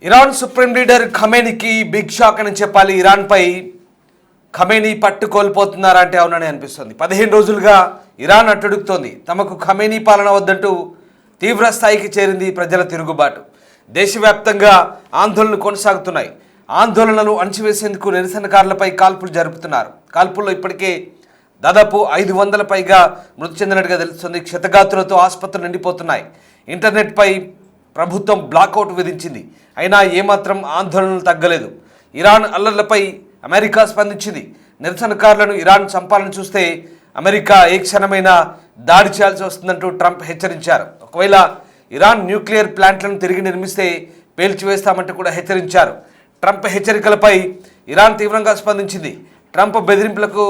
Iran supreme leader ఖమేనీకి big shock అని చెప్పాలి. ఇరాన్పై ఖమేనీ పట్టు కోల్పోతున్నారా అంటే అవునని అనిపిస్తుంది. 15 రోజులుగా ఇరాన్ అట్టుడుకుతోంది. తమకు ఖమేనీ పాలన వద్దంటూ తీవ్ర స్థాయికి చేరింది ప్రజల తిరుగుబాటు. దేశవ్యాప్తంగా ఆందోళనలు కొనసాగుతున్నాయి. ఆందోళనలు అణచివేసేందుకు నిరసనకారులపై కాల్పులు జరుపుతున్నారు. కాల్పుల్లో ఇప్పటికే దాదాపు 500 పైగా మృతి చెందినట్టుగా తెలుస్తుంది. క్షతగాతులతో ఆసుపత్రులు నిండిపోతున్నాయి. ఇంటర్నెట్పై ప్రభుత్వం బ్లాకౌట్ విధించింది. అయినా ఏమాత్రం ఆందోళనలు తగ్గలేదు. ఇరాన్ అల్లర్లపై అమెరికా స్పందించింది. నిరసనకారులను ఇరాన్ చంపాలని చూస్తే అమెరికా ఏ క్షణమైనా దాడి చేయాల్సి వస్తుందంటూ ట్రంప్ హెచ్చరించారు. ఒకవేళ ఇరాన్ న్యూక్లియర్ ప్లాంట్లను తిరిగి నిర్మిస్తే పేల్చివేస్తామంటూ కూడా హెచ్చరించారు. ట్రంప్ హెచ్చరికలపై ఇరాన్ తీవ్రంగా స్పందించింది. ట్రంప్ బెదిరింపులకు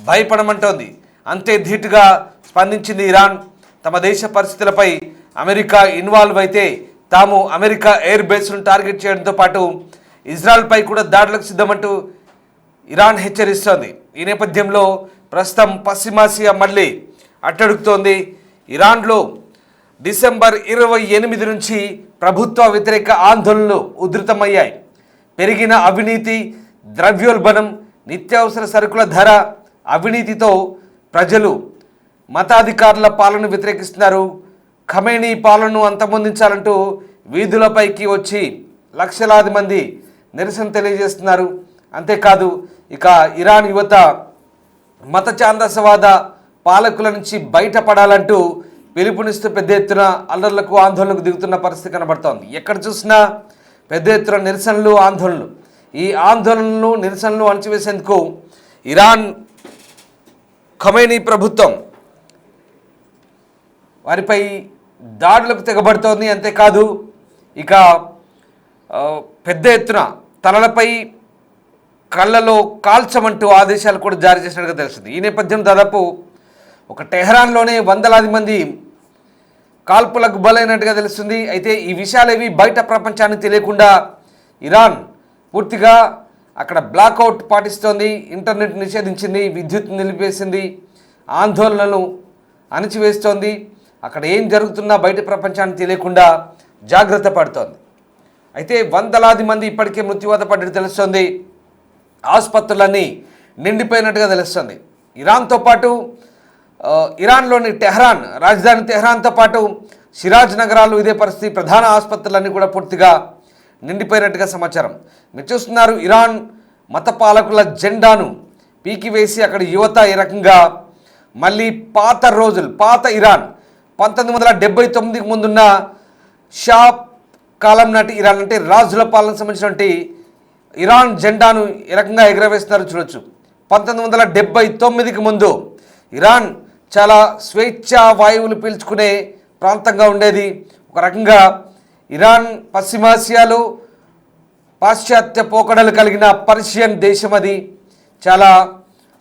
భయపడమంటోంది. అంతే ధీటుగా స్పందించింది ఇరాన్. తమ దేశ పరిస్థితులపై అమెరికా ఇన్వాల్వ్ అయితే తాము అమెరికా ఎయిర్ బేస్ను టార్గెట్ చేయడంతో పాటు ఇజ్రాయెల్పై కూడా దాడులకు సిద్ధమంటూ ఇరాన్ హెచ్చరిస్తోంది. ఈ నేపథ్యంలో ప్రస్తుతం పశ్చిమాసియా మళ్ళీ అట్టడుగుతోంది. ఇరాన్లో డిసెంబర్ 28 నుంచి ప్రభుత్వ వ్యతిరేక ఆందోళనలు ఉధృతమయ్యాయి. పెరిగిన అవినీతి, ద్రవ్యోల్బణం, నిత్యావసర సరుకుల ధర, అవినీతితో ప్రజలు మతాధికారుల పాలన వ్యతిరేకిస్తున్నారు. ఖమేనీ పాలనను అంతమొందించాలంటూ వీధులపైకి వచ్చి లక్షలాది మంది నిరసన తెలియజేస్తున్నారు. అంతేకాదు ఇక ఇరాన్ యువత మత ఛాందసవాద పాలకుల నుంచి బయటపడాలంటూ పిలుపునిస్తూ పెద్ద ఎత్తున అల్లర్లకు ఆందోళనకు దిగుతున్న పరిస్థితి కనబడుతోంది. ఎక్కడ చూసినా పెద్ద ఎత్తున నిరసనలు, ఆందోళనలు. ఈ ఆందోళనలు, నిరసనలు అణచివేసేందుకు ఇరాన్ ఖమేనీ ప్రభుత్వం వారిపై దాడులకు తెగబడుతోంది. అంతేకాదు ఇక పెద్ద ఎత్తున తలలపై కళ్ళలో కాల్చమంటూ ఆదేశాలు కూడా జారీ చేసినట్టుగా తెలుస్తుంది. ఈ నేపథ్యం దాదాపు ఒక టెహరాన్లోనే వందలాది మంది కాల్పులకు బలైనట్టుగా తెలుస్తుంది. అయితే ఈ విషయాలేవి బయట ప్రపంచానికి తెలియకుండా ఇరాన్ పూర్తిగా అక్కడ బ్లాకౌట్ పాటిస్తోంది. ఇంటర్నెట్ నిషేధించింది, విద్యుత్ నిలిపేసింది, ఆందోళనలు అణచివేస్తోంది. అక్కడ ఏం జరుగుతున్నా బయట ప్రపంచానికి తెలియకుండా జాగ్రత్త పడుతోంది. అయితే వందలాది మంది ఇప్పటికే మృత్యువాత పడ్డట్టు తెలుస్తోంది. ఆసుపత్రులన్నీ నిండిపోయినట్టుగా తెలుస్తుంది. ఇరాన్తో పాటు ఇరాన్లోని టెహ్రాన్, రాజధాని టెహ్రాన్తో పాటు సిరాజ్ నగరాలు ఇదే పరిస్థితి. ప్రధాన ఆసుపత్రులన్నీ కూడా పూర్తిగా నిండిపోయినట్టుగా సమాచారం. మీరు చూస్తున్నారు, ఇరాన్ మత పాలకుల జెండాను పీకివేసి అక్కడ యువత ఈ రకంగా మళ్ళీ పాత ఇరాన్ 1979కి ముందున్న షా కాలం నాటి ఇరాన్ అంటే రాజుల పాలనకు సంబంధించినటువంటి ఇరాన్ జెండాను ఏ రకంగా ఎగరవేస్తున్నారు చూడొచ్చు. 1979కి ముందు ఇరాన్ చాలా స్వేచ్ఛా వాయువులు పీల్చుకునే ప్రాంతంగా ఉండేది. ఒక రకంగా ఇరాన్ పశ్చిమాసియాలో పాశ్చాత్య పోకడలు కలిగిన పర్షియన్ దేశం. అది చాలా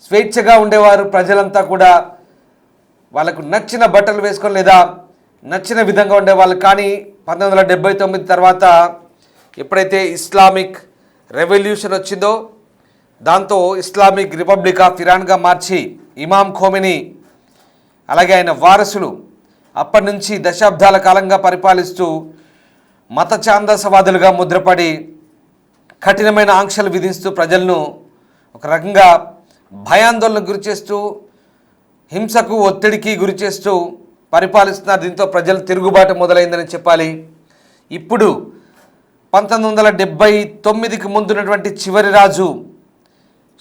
స్వేచ్ఛగా ఉండేవారు ప్రజలంతా కూడా. వాళ్ళకు నచ్చిన బట్టలు వేసుకొని లేదా నచ్చిన విధంగా ఉండేవాళ్ళు. కానీ 1979 తర్వాత ఎప్పుడైతే ఇస్లామిక్ రెవల్యూషన్ వచ్చిందో దాంతో ఇస్లామిక్ రిపబ్లిక్ ఆఫ్ ఇరాన్గా మార్చి ఇమాం ఖోమెనీ అలాగే ఆయన వారసులు అప్పటి నుంచి దశాబ్దాల కాలంగా పరిపాలిస్తూ మత ఛాందసవాదులుగా ముద్రపడి కఠినమైన ఆంక్షలు విధిస్తూ ప్రజలను ఒక రకంగా భయాందోళనకు గురి చేస్తూ, హింసకు, ఒత్తిడికి గురి చేస్తూ పరిపాలిస్తున్నారు. దీంతో ప్రజల తిరుగుబాటు మొదలైందని చెప్పాలి. ఇప్పుడు 1979కి ముందున్నటువంటి చివరి రాజు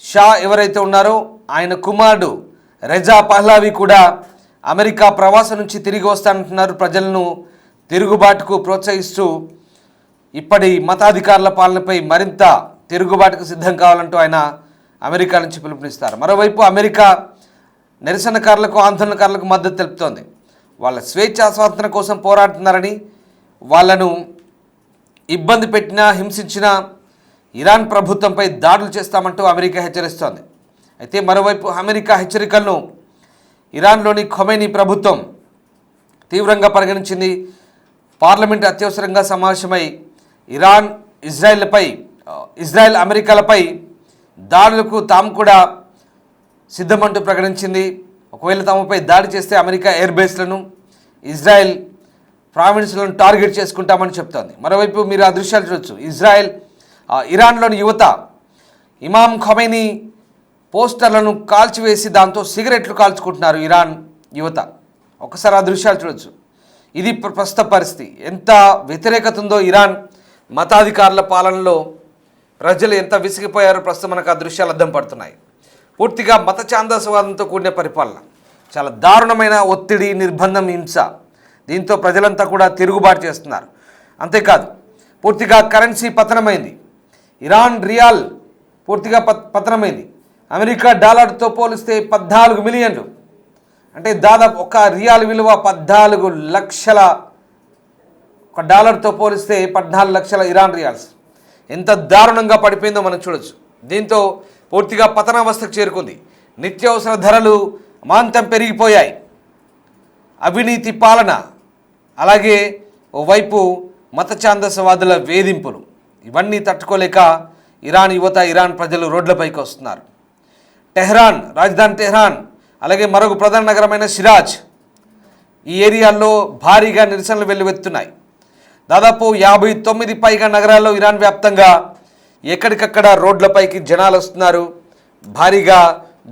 షా ఎవరైతే ఉన్నారో ఆయన కుమారుడు రెజా పహ్లావి కూడా అమెరికా ప్రవాసం నుంచి తిరిగి వస్తానంటున్నారు. ప్రజలను తిరుగుబాటుకు ప్రోత్సహిస్తూ ఇప్పటి మతాధికారుల పాలనపై మరింత తిరుగుబాటుకు సిద్ధం కావాలంటూ ఆయన అమెరికా నుంచి పిలుపునిస్తారు. మరోవైపు అమెరికా నిరసనకారులకు, ఆందోళనకారులకు మద్దతు తెలుపుతోంది. వాళ్ళ స్వేచ్ఛా స్వాతంత్ర్యం కోసం పోరాడుతున్నారని, వాళ్ళను ఇబ్బంది పెట్టినా, హింసించినా ఇరాన్ ప్రభుత్వంపై దాడులు చేస్తామంటూ అమెరికా హెచ్చరిస్తోంది. అయితే మరోవైపు అమెరికా హెచ్చరికలను ఇరాన్లోని ఖమేనీ ప్రభుత్వం తీవ్రంగా పరిగణించింది. పార్లమెంట్ అత్యవసరంగా సమావేశమై ఇరాన్, ఇజ్రాయెల్ అమెరికాలపై దాడులకు తాము కూడా సిద్ధమంటూ ప్రకటించింది. ఒకవేళ తమపై దాడి చేస్తే అమెరికా ఎయిర్ బేస్లను, ఇజ్రాయెల్ ప్రావిన్స్లను టార్గెట్ చేసుకుంటామని చెప్తోంది. మరోవైపు మీరు ఆ దృశ్యాలు చూడొచ్చు. ఇరాన్లోని యువత ఇమామ్ ఖొమైనీ పోస్టర్లను కాల్చివేసి దాంతో సిగరెట్లు కాల్చుకుంటున్నారు ఇరాన్ యువత. ఒకసారి ఆ దృశ్యాలు చూడొచ్చు. ఇది ప్రస్తుత పరిస్థితి. ఎంత వ్యతిరేకత ఉందో ఇరాన్ మతాధికారుల పాలనలో, ప్రజలు ఎంత విసిగిపోయారో ప్రస్తుతం మనకు ఆ దృశ్యాలు అద్దం పడుతున్నాయి. పూర్తిగా మత ఛాందసవాదంతో కూడిన పరిపాలన, చాలా దారుణమైన ఒత్తిడి, నిర్బంధం, హింస. దీంతో ప్రజలంతా కూడా తిరుగుబాటు చేస్తున్నారు. అంతేకాదు పూర్తిగా కరెన్సీ పతనమైంది. ఇరాన్ రియాల్ పూర్తిగా పతనమైంది. అమెరికా డాలర్తో పోలిస్తే 14 మిలియన్లు, అంటే దాదాపు ఒక రియాల్ విలువ 14 లక్షల, ఒక డాలర్తో పోలిస్తే 14 లక్షల ఇరాన్ రియాల్స్. ఎంత దారుణంగా పడిపోయిందో మనం చూడొచ్చు. దీంతో పూర్తిగా పతనావస్థకు చేరుకుంది. నిత్యావసర ధరలు అమాంతం పెరిగిపోయాయి. అవినీతి పాలన, అలాగే ఓవైపు మత ఛాందసవాదుల వేధింపులు, ఇవన్నీ తట్టుకోలేక ఇరాన్ యువత, ఇరాన్ ప్రజలు రోడ్లపైకి వస్తున్నారు. టెహ్రాన్, రాజధాని టెహ్రాన్, అలాగే మరొక ప్రధాన నగరమైన షిరాజ్, ఈ ఏరియాల్లో భారీగా నిరసనలు వెల్లువెత్తున్నాయి. దాదాపు 59 పైగా నగరాల్లో ఇరాన్ వ్యాప్తంగా ఎక్కడికక్కడ రోడ్లపైకి జనాలు వస్తున్నారు. భారీగా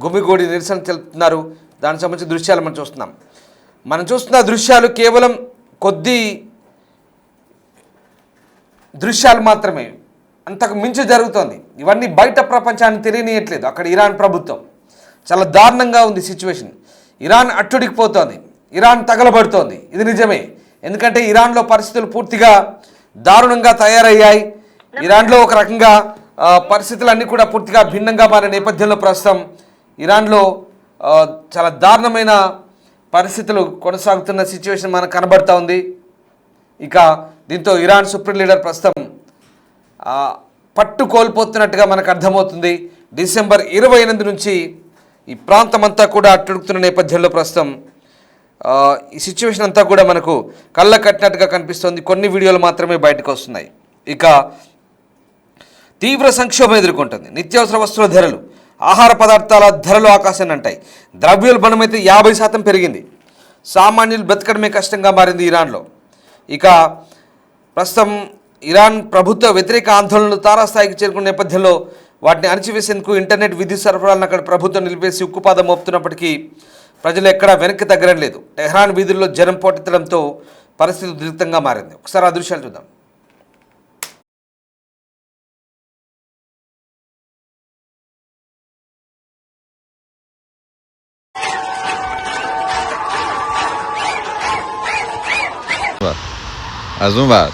గుమిగూడి నిరసన తెలుపుతున్నారు. దానికి సంబంధించిన దృశ్యాలు మనం చూస్తున్న దృశ్యాలు కేవలం కొద్ది దృశ్యాలు మాత్రమే, అంతకు మించి జరుగుతోంది. ఇవన్నీ బయట ప్రపంచాన్ని తెలియనియట్లేదు. అక్కడ ఇరాన్ ప్రభుత్వం చాలా దారుణంగా ఉంది సిచ్యువేషన్. ఇరాన్ అట్టుడికిపోతోంది, ఇరాన్ తగలబడుతోంది. ఇది నిజమే. ఎందుకంటే ఇరాన్లో పరిస్థితులు పూర్తిగా దారుణంగా తయారయ్యాయి. ఇరాన్లో ఒక రకంగా పరిస్థితులన్నీ కూడా పూర్తిగా భిన్నంగా మారిన నేపథ్యంలో ప్రస్తుతం ఇరాన్లో చాలా దారుణమైన పరిస్థితులు కొనసాగుతున్న సిచ్యువేషన్ మనకు కనబడుతూ ఉంది. ఇక దీంతో ఇరాన్ సుప్రీం లీడర్ ప్రస్తుతం పట్టు కోల్పోతున్నట్టుగా మనకు అర్థమవుతుంది. డిసెంబర్ 28 నుంచి ఈ ప్రాంతం అంతా కూడా అట్టుడుకుతున్న నేపథ్యంలో ప్రస్తుతం ఈ సిచ్యువేషన్ అంతా కూడా మనకు కళ్ళ కట్టినట్టుగా కనిపిస్తుంది. కొన్ని వీడియోలు మాత్రమే బయటకు వస్తున్నాయి. ఇక తీవ్ర సంక్షోభం ఎదుర్కొంటుంది. నిత్యావసర వస్తువుల ధరలు, ఆహార పదార్థాల ధరలు ఆకాశాన్ని అంటాయి. ద్రవ్యోల్బణం అయితే 50% పెరిగింది. సామాన్యులు బ్రతకడమే కష్టంగా మారింది ఇరాన్లో. ఇక ప్రస్తుతం ఇరాన్ ప్రభుత్వ వ్యతిరేక ఆందోళనలు తారాస్థాయికి చేరుకున్న నేపథ్యంలో వాటిని అణచివేసేందుకు ఇంటర్నెట్ విద్యుత్ సరఫరాలను అక్కడ ప్రభుత్వం నిలిపేసి ఉక్కుపాదం మోపుతున్నప్పటికీ ప్రజలు ఎక్కడా వెనక్కి తగ్గడం లేదు. టెహ్రాన్ వీధుల్లో జనం పోటెత్తడంతో పరిస్థితి ఉద్రిక్తంగా మారింది. ఒకసారి ఆ దృశ్యాలు చూద్దాం. از اون ور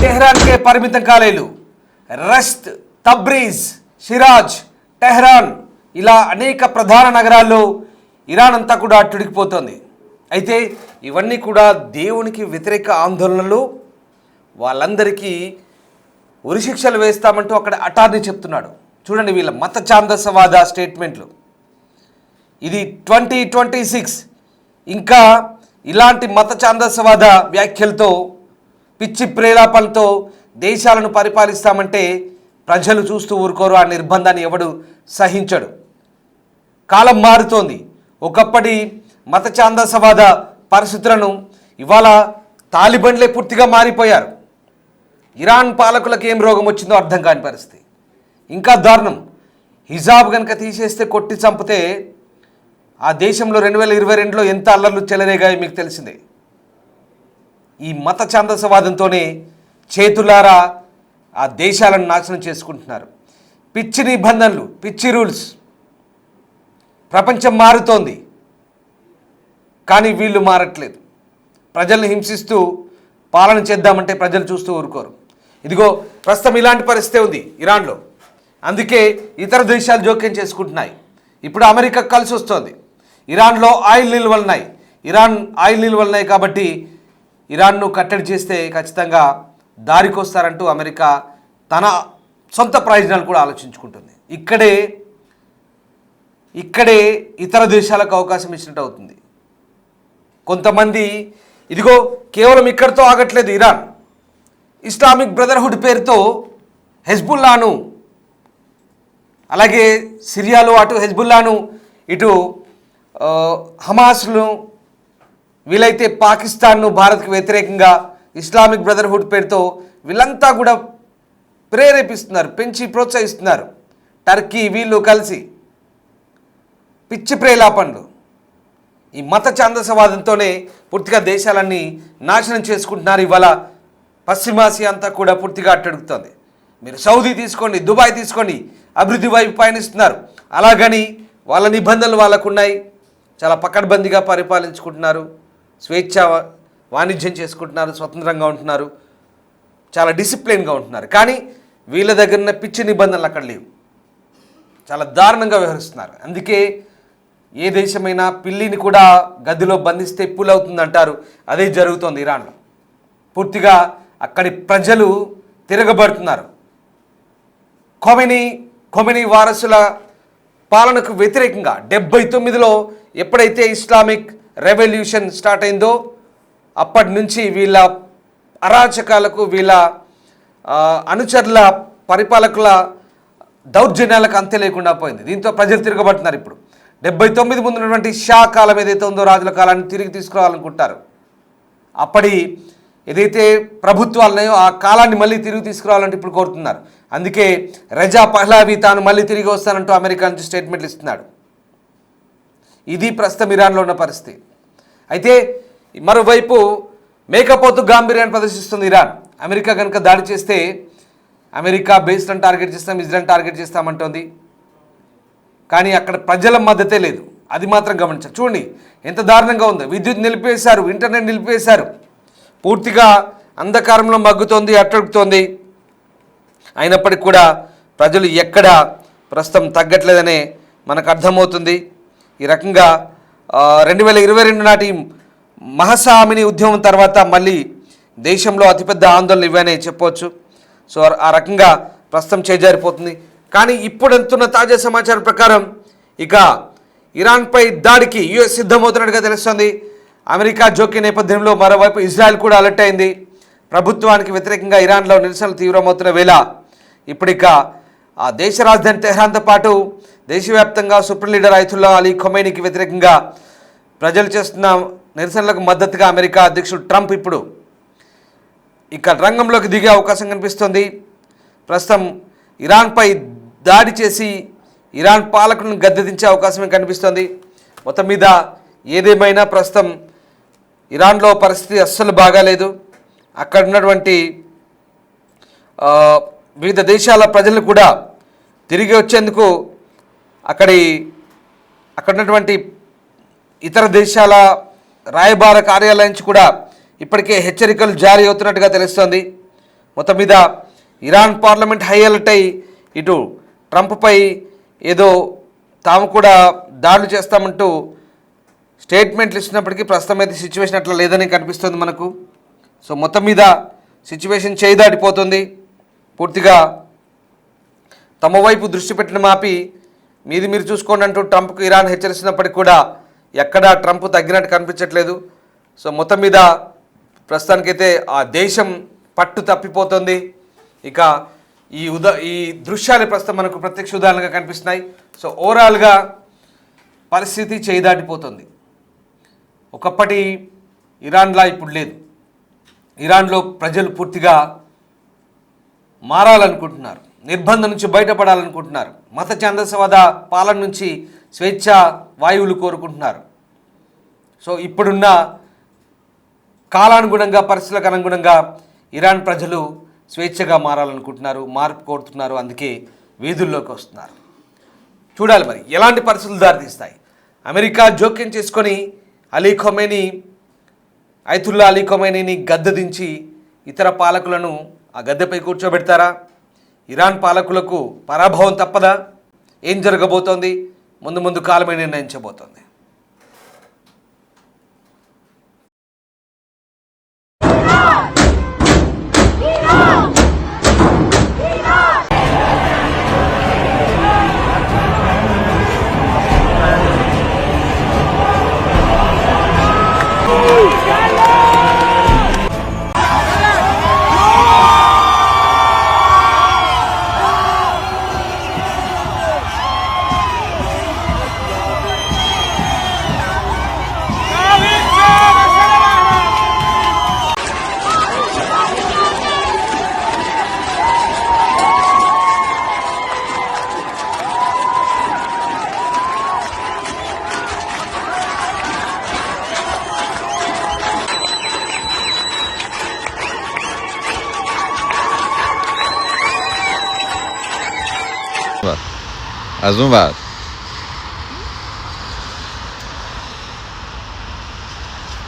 టెహ్రాన్కే పరిమితం కాలేదు. రష్ట్, తబ్రీజ్, షిరాజ్, టెహ్రాన్ ఇలా అనేక ప్రధాన నగరాల్లో ఇరాన్ అంతా కూడా అట్టుడికిపోతుంది. అయితే ఇవన్నీ కూడా దేవునికి వ్యతిరేక ఆందోళనలు. వాళ్ళందరికీ ఉరిశిక్షలు వేస్తామంటూ అక్కడ అటార్నీ చెప్తున్నాడు. చూడండి వీళ్ళ మత ఛాందసవాద స్టేట్మెంట్లు. ఇది 2026 ఇంకా ఇలాంటి మత ఛాందసవాద వ్యాఖ్యలతో పిచ్చి ప్రేలాపనలతో దేశాలను పరిపాలిస్తామంటే ప్రజలు చూస్తూ ఊరుకోరు. ఆ నిర్బంధాన్ని ఎవడు సహించడు. కాలం మారుతోంది. ఒకప్పటి మత ఛాందసవాద పరిస్థితులను ఇవాళ తాలిబన్లే పూర్తిగా మారిపోయారు. ఇరాన్ పాలకులకు ఏం రోగం వచ్చిందో అర్థం కాని పరిస్థితి. ఇంకా దారుణం, హిజాబ్ కనుక తీసేస్తే కొట్టి చంపితే ఆ దేశంలో 2022లో ఎంత అల్లర్లు చెలరేగాయో మీకు తెలిసిందే. ఈ మత ఛాందసవాదంతోనే చేతులారా ఆ దేశాలను నాశనం చేసుకుంటున్నారు. పిచ్చి నిబంధనలు, పిచ్చి రూల్స్. ప్రపంచం మారుతోంది కానీ వీళ్ళు మారట్లేదు. ప్రజల్ని హింసిస్తూ పాలన చేద్దామంటే ప్రజలు చూస్తూ ఊరుకోరు. ఇదిగో ప్రస్తుతం ఇలాంటి పరిస్థితి ఉంది ఇరాన్లో. అందుకే ఇతర దేశాలు జోక్యం చేసుకుంటున్నాయి. ఇప్పుడు అమెరికా కలిసి వస్తుంది. ఇరాన్లో ఆయిల్ నిల్వలు ఉన్నాయి. ఇరాన్ ఆయిల్ నిల్వలు ఉన్నాయి కాబట్టి ఇరాన్ను కట్టడి చేస్తే ఖచ్చితంగా దారికి వస్తారంటూ అమెరికా తన సొంత ప్రయోజనాలు కూడా ఆలోచించుకుంటుంది. ఇక్కడే ఇతర దేశాలకు అవకాశం ఇచ్చినట్టు అవుతుంది. కొంతమంది ఇదిగో కేవలం ఇక్కడితో ఆగట్లేదు. ఇరాన్ ఇస్లామిక్ బ్రదర్హుడ్ పేరుతో హెజ్బుల్లాను, అలాగే సిరియాలో అటు హెజ్బుల్లాను, ఇటు హమాస్ను, వీలైతే పాకిస్తాన్ను భారత్కు వ్యతిరేకంగా ఇస్లామిక్ బ్రదర్హుడ్ పేరుతో వీళ్ళంతా కూడా ప్రేరేపిస్తున్నారు, పెంచి ప్రోత్సహిస్తున్నారు. టర్కీ వీళ్ళు కలిసి పిచ్చి ప్రేలాపనలు. ఈ మత ఛాందసవాదంతోనే పూర్తిగా దేశాలన్నీ నాశనం చేసుకుంటున్నారు. ఇవాళ పశ్చిమాసియా అంతా కూడా పూర్తిగా అట్టడుగుతుంది. మీరు సౌదీ తీసుకోండి, దుబాయ్ తీసుకోండి, అభివృద్ధి వైపు పయనిస్తున్నారు. అలాగని వాళ్ళ నిబంధనలు వాళ్ళకు ఉన్నాయి. చాలా పకడ్బందీగా పరిపాలించుకుంటున్నారు, స్వేచ్ఛ వాణిజ్యం చేసుకుంటున్నారు, స్వతంత్రంగా ఉంటున్నారు, చాలా డిసిప్లిన్గా ఉంటున్నారు. కానీ వీళ్ళ దగ్గర ఉన్న పిచ్చి నిబంధనలు అక్కడ లేవు. చాలా దారుణంగా వ్యవహరిస్తున్నారు. అందుకే ఏ దేశమైనా పిల్లిని కూడా గదిలో బంధిస్తే పులవుతుందంటారు. అదే జరుగుతోంది ఇరాన్లో. పూర్తిగా అక్కడి ప్రజలు తిరగబడుతున్నారు. ఖొమైనీ వారసుల పాలనకు వ్యతిరేకంగా 79లో ఎప్పుడైతే ఇస్లామిక్ రెవల్యూషన్ స్టార్ట్ అయిందో అప్పటి నుంచి వీళ్ళ అరాచకాలకు, వీళ్ళ అనుచరుల పరిపాలకుల దౌర్జన్యాలకు అంతే లేకుండా పోయింది. దీంతో ప్రజలు తిరగబడుతున్నారు. ఇప్పుడు 79 ముందు ఉన్నటువంటి షా కాలం ఏదైతే ఉందో, రాజుల కాలాన్ని తిరిగి తీసుకురావాలనుకుంటారు. అప్పటి ఏదైతే ప్రభుత్వాలు ఉన్నాయో ఆ కాలాన్ని మళ్ళీ తిరిగి తీసుకురావాలంటే ఇప్పుడు కోరుతున్నారు. అందుకే రజా పహ్లావి తాను మళ్ళీ తిరిగి వస్తానంటూ అమెరికా నుంచి స్టేట్మెంట్లు ఇస్తున్నాడు. ఇది ప్రస్తుతం ఇరాన్లో ఉన్న పరిస్థితి. అయితే మరోవైపు మేకపోతు గాంభీర్యాన్ని ప్రదర్శిస్తుంది ఇరాన్. అమెరికా కనుక దాడి చేస్తే అమెరికా బేస్లను టార్గెట్ చేస్తాం, ఇజ్రాయెల్ టార్గెట్ చేస్తామంటోంది. కానీ అక్కడ ప్రజల మద్దతే లేదు. అది మాత్రం గమనించారు. చూడండి ఎంత దారుణంగా ఉందో. విద్యుత్ నిలిపేశారు, ఇంటర్నెట్ నిలిపేశారు, పూర్తిగా అంధకారంలో మగ్గుతోంది, అట్టడుగుతోంది. అయినప్పటికీ కూడా ప్రజలు ఎక్కడ ప్రస్తుతం తగ్గట్లేదనే మనకు అర్థమవుతుంది. ఈ రకంగా 2022 నాటి మహాసామిని ఉద్యమం తర్వాత మళ్ళీ దేశంలో అతిపెద్ద ఆందోళన ఇవనే చెప్పవచ్చు. సో ఆ రకంగా ప్రస్తుతం చేజారిపోతుంది. కానీ ఇప్పుడు ఎంతున్న తాజా సమాచారం ప్రకారం ఇక ఇరాన్పై దాడికి యుఎస్ సిద్ధమవుతున్నట్టుగా తెలుస్తుంది. అమెరికా జోక్య నేపథ్యంలో మరోవైపు ఇజ్రాయెల్ కూడా అలర్ట్ అయింది. ప్రభుత్వానికి వ్యతిరేకంగా ఇరాన్లో నిరసనలు తీవ్రమవుతున్న వేళ ఇప్పుడిక ఆ దేశ రాజధాని తెహ్రాన్తో పాటు దేశవ్యాప్తంగా సుప్రీం లీడర్ అయతుల్లా అలీ ఖొమైనీకి వ్యతిరేకంగా ప్రజలు చేస్తున్న నిరసనలకు మద్దతుగా అమెరికా అధ్యక్షుడు ట్రంప్ ఇప్పుడు ఇక రంగంలోకి దిగే అవకాశం కనిపిస్తుంది. ప్రస్తుతం ఇరాన్పై దాడి చేసి ఇరాన్ పాలకులను గద్దెదించే అవకాశమే కనిపిస్తుంది. మొత్తం మీద ఏదేమైనా ప్రస్తుతం ఇరాన్లో పరిస్థితి అస్సలు బాగాలేదు. అక్కడ ఉన్నటువంటి వివిధ దేశాల ప్రజలు కూడా తిరిగి వచ్చేందుకు అక్కడ ఉన్నటువంటి ఇతర దేశాల రాయబార కార్యాలయం నుంచి కూడా ఇప్పటికే హెచ్చరికలు జారీ అవుతున్నట్టుగా తెలుస్తోంది. మొత్తం మీద ఇరాన్ పార్లమెంట్ హై అలర్ట్ అయి ఇటు ట్రంప్పై ఏదో తాము కూడా దాడులు చేస్తామంటూ స్టేట్మెంట్లు ఇచ్చినప్పటికీ ప్రస్తుతం అయితే సిచ్యువేషన్ అట్లా లేదని కనిపిస్తుంది మనకు. సో మొత్తం మీద సిచ్యువేషన్ చేయి దాటిపోతుంది. పూర్తిగా తమ వైపు దృష్టి పెట్టిన మాపి మీది మీరు చూసుకోండి అంటూ ట్రంప్కు ఇరాన్ హెచ్చరిస్తున్నప్పటికీ కూడా ఎక్కడా ట్రంప్ తగ్గినట్టు కనిపించట్లేదు. సో మొత్తం మీద ప్రస్తుతానికైతే ఆ దేశం పట్టు తప్పిపోతుంది. ఇక ఈ దృశ్యాలు ప్రస్తుతం మనకు ప్రత్యక్ష ఉదాహరణగా కనిపిస్తున్నాయి. సో ఓవరాల్గా పరిస్థితి చేయి దాటిపోతుంది. ఒకప్పటి ఇరాన్లా ఇప్పుడు లేదు. ఇరాన్లో ప్రజలు పూర్తిగా మారాలనుకుంటున్నారు, నిర్బంధం నుంచి బయటపడాలనుకుంటున్నారు, మత ఛాందసవాద పాలన నుంచి స్వేచ్ఛ వాయువులు కోరుకుంటున్నారు. సో ఇప్పుడున్న కాలానుగుణంగా పరిస్థితులకు అనుగుణంగా ఇరాన్ ప్రజలు స్వేచ్ఛగా మారాలనుకుంటున్నారు, మార్పు కోరుతున్నారు. అందుకే వీధుల్లోకి వస్తున్నారు. చూడాలి మరి ఎలాంటి పరిస్థితులు దారితీస్తాయి. అమెరికా జోక్యం చేసుకొని అయతుల్లా అలీ ఖొమైనీని గద్దె దించి ఇతర పాలకులను ఆ గద్దెపై కూర్చోబెడతారా? ఇరాన్ పాలకులకు పరాభవం తప్పదా? ఏం జరగబోతోంది? ముందు కాలమే నిర్ణయించబోతోంది. از اون ور